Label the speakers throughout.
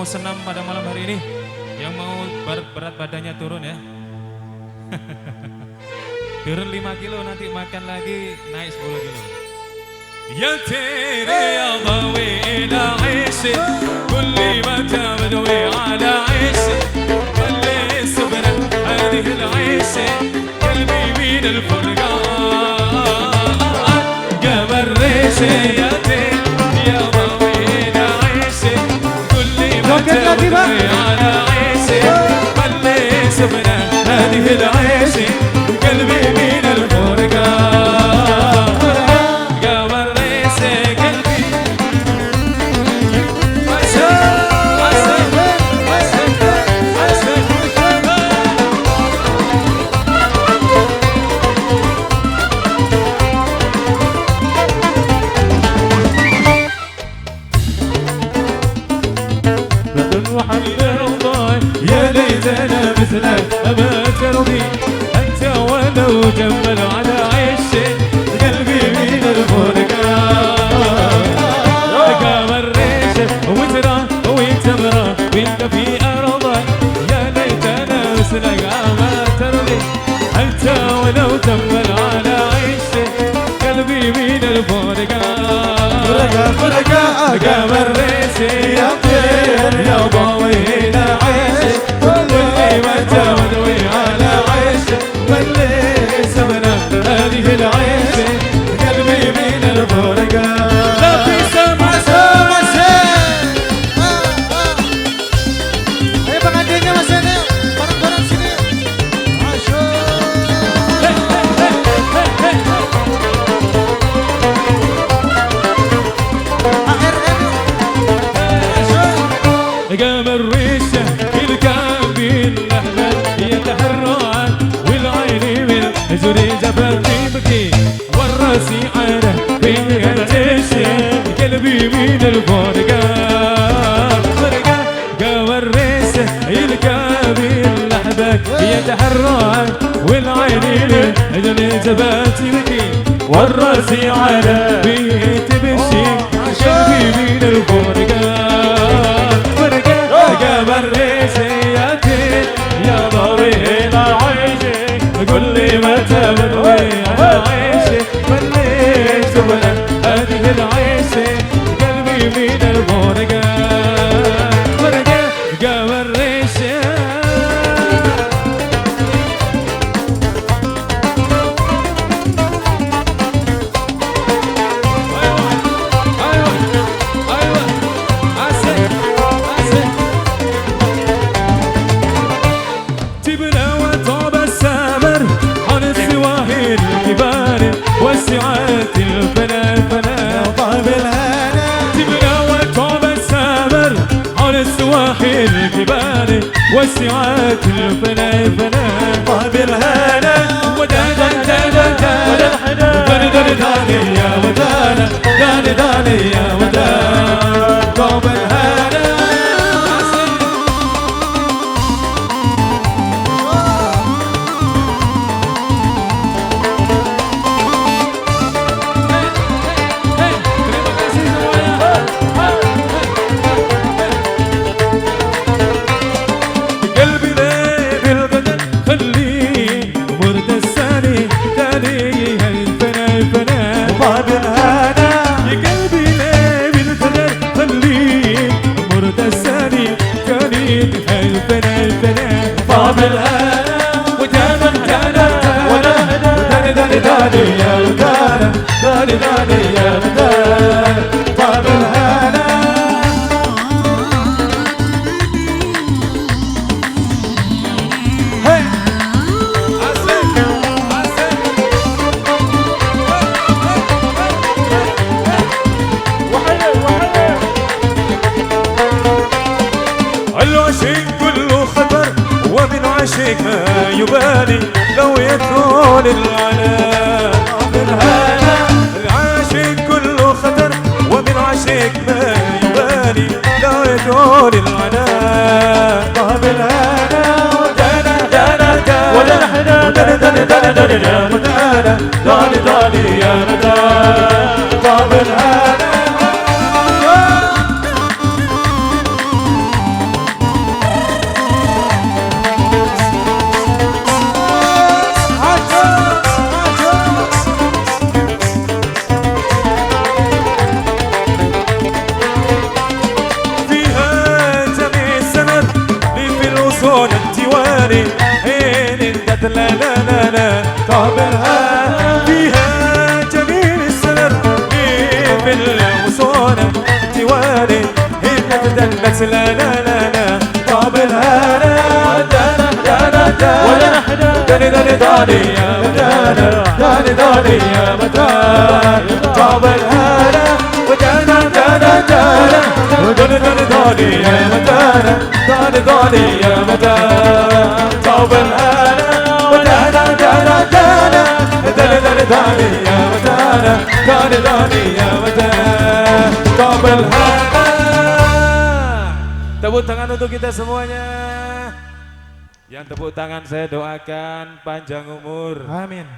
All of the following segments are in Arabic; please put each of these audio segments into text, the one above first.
Speaker 1: mau senam pada malam hari ini, yang mau berat badannya turun ya. Turun 5 kilo, nanti makan lagi naik 10 kilo. يا تيري يا ضوي إلى عيشي كل ما تبدوي على عيشي خلي صبرك هذه العيشة قلبي من الفرقان قمر ريشي يا تيري يا ضوي إلى عيشي كل ما تبدوي على عيشي خلي صبرك هذه العيشة قلبي من الفرقان يا ليتنا مثلك أبا ترضي أنت ولو جمل على عيشي قلبي من الفرقان قمر ريشة وترى ويتمرى وانت في أرضك يا ليتنا مثلك أبا ترضي أنت ولو جمل على عيشي قلبي من الفرقان قمر ريشة يا طير يا ضوي إلى عيشي واللي ما تمدوي على عيشي واللي سمنا هذه العيشة قلبي من الفرقان لا في سما سما
Speaker 2: ayo pengantinnya mas Ene, bareng-bareng sini.
Speaker 1: قمر ريشة الكعب الأحمر يتحرك والعين من جري جبل يبكي والراسي عاره في الجيشة قلبي من الفرقان قمر ريشة الكعب الأحمر يتحرك والعين من جري جبل يبكي والراسي عاره في تبشي قلبي من الفرقان قمر ريشياتي يا ضوي إلى عيشي كل ما تبدوي على عيشي واللي سبنا هذه العيشة قلبي من الفرقان قمر ريشي وسعات الفنا طاب الهنا تبنى وطاب السامر على السواحل الجبال وسعات الفنا طاب الهنا ودانا دانا دانا دانا دانا يا ودانا دانا دانا يا ودانا طاب الهنا طاب الهنا ودانا دانا ودانا دانا يا ودانا دانا دانا يا ودانا طاب الهنا العشق كله خطر ومن عشق ما يبالي لو يطول العناء بالهنا العاشق كله خطر ومن عشق ما يبالي لو يطول العناء بالهنا ودانا دانا دانا ودانا دانا دانا دانا دانا دانا دانا يا ندى بالهنا ولا نحن داني داني داني يا متانا داني داني يا متانا طاب الهنا ودانا دانا دانا داني داني داني يا متانا داني داني يا متانا طاب الهنا ودانا دانا دانا داني داني داني يا متانا داني داني يا متانا طاب الهنا. Tepuk tangan untuk kita semuanya. Yang tepuk tangan saya doakan panjang umur.
Speaker 2: Amin.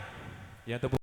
Speaker 1: Yang tepuk